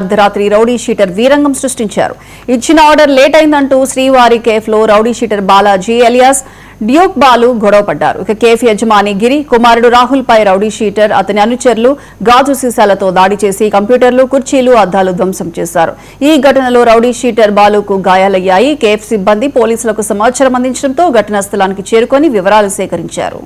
అర్ధరాత్రి rowdy sheeter వీరంగం సృష్టించారు. ఇచ్చిన ఆర్డర్ లేట్ అయిందంటూ శ్రీవారి కేఫ్లో rowdy sheeter Balaji alias Duke Balu గొడవపడ్డారు. ఇక కేఫ్ యజమాని గిరి కుమారుడు రాహుల్ పై రౌడీ షీటర్ అతని అనుచరులు గాజు సీసాలతో దాడి చేసి కంప్యూటర్లు, కుర్చీలు, అద్దాలు ధ్వంసం చేశారు. ఈ ఘటనలో రౌడీ షీటర్ బాలుకు గాయాలయ్యాయి. కేఫ్ సిబ్బంది పోలీసులకు సమాచారం అందించడంతో ఘటనా స్థలానికి చేరుకొని వివరాలు సేకరించారు.